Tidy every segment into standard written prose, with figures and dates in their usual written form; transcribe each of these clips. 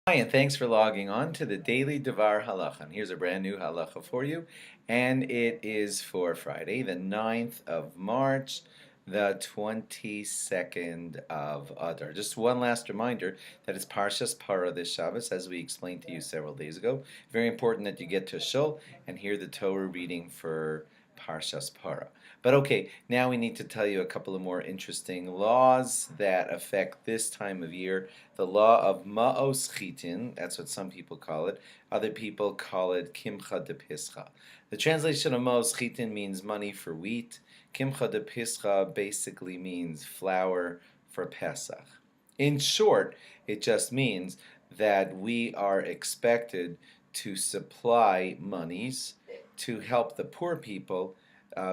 Hi, and thanks for logging on to the Daily DVAR Halacha. And here's a brand new halacha for you, and it is for Friday, the 9th of March, the 22nd of Adar. Just one last reminder that it's Parshas Para this Shabbos, as we explained to you several days ago. Very important that you get to Shul and hear the Torah reading for Parshas Para. But okay, now we need to tell you a couple of more interesting laws that affect this time of year. The law of Maos, Chittim, that's what some people call it. Other people call it Kimcha de Pischa. The translation of Maos Chittim means money for wheat. Kimcha de Pischa basically means flour for Pesach. In short, it just means that we are expected to supply monies to help the poor people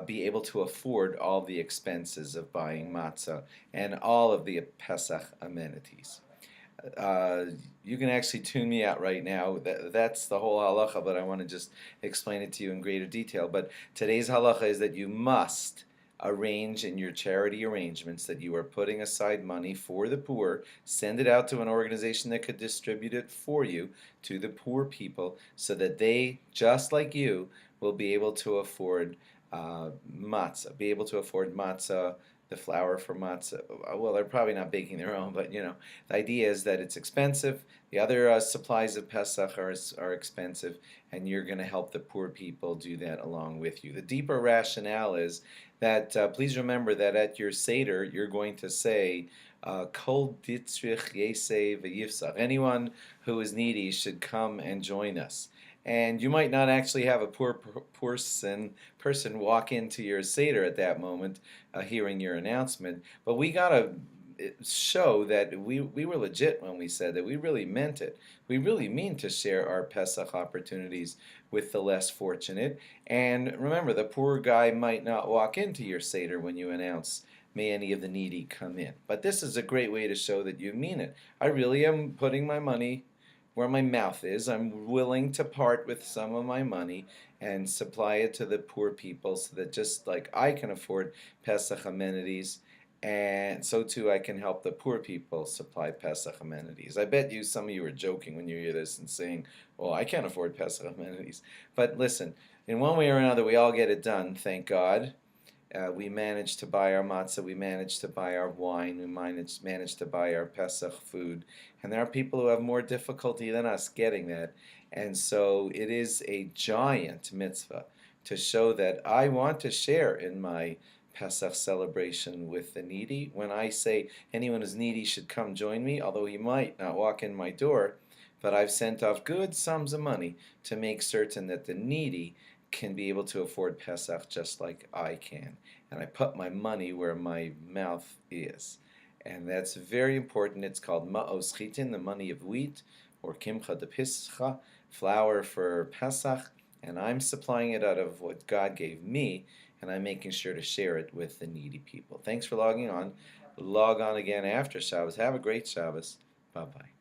be able to afford all the expenses of buying matzah and all of the Pesach amenities. You can actually tune me out right now. That's the whole halacha, but I want to just explain it to you in greater detail. But today's halacha is that you must arrange in your charity arrangements that you are putting aside money for the poor, send it out to an organization that could distribute it for you to the poor people so that they, just like you, will be able to afford matzah, the flour for matzah. Well, they're probably not baking their own, but the idea is that it's expensive. The other supplies of Pesach are expensive, and you're going to help the poor people do that along with you. The deeper rationale is that please remember that at your Seder, you're going to say, Kol ditzrich yeseh v'yifsach. Anyone who is needy should come and join us. And you might not actually have a poor person walk into your Seder at that moment, hearing your announcement, but we got to show that we were legit when we said that. We really meant it. We really mean to share our Pesach opportunities with the less fortunate. And remember, the poor guy might not walk into your Seder when you announce, may any of the needy come in. But this is a great way to show that you mean it. I really am putting my money where my mouth is. I'm willing to part with some of my money and supply it to the poor people so that just like I can afford Pesach amenities, and so too I can help the poor people supply Pesach amenities. I bet you some of you are joking when you hear this and saying, well, I can't afford Pesach amenities. But listen, in one way or another, we all get it done, thank God. We managed to buy our matzah, we managed to buy our wine, we managed to buy our Pesach food. And there are people who have more difficulty than us getting that. And so it is a giant mitzvah to show that I want to share in my Pesach celebration with the needy. When I say anyone who's needy should come join me, although he might not walk in my door, but I've sent off good sums of money to make certain that the needy can be able to afford Pesach just like I can. And I put my money where my mouth is. And that's very important. It's called Maos Chittim, the money of wheat, or Kimcha de Pischa, flour for Pesach. And I'm supplying it out of what God gave me, and I'm making sure to share it with the needy people. Thanks for logging on. Log on again after Shabbos. Have a great Shabbos. Bye-bye.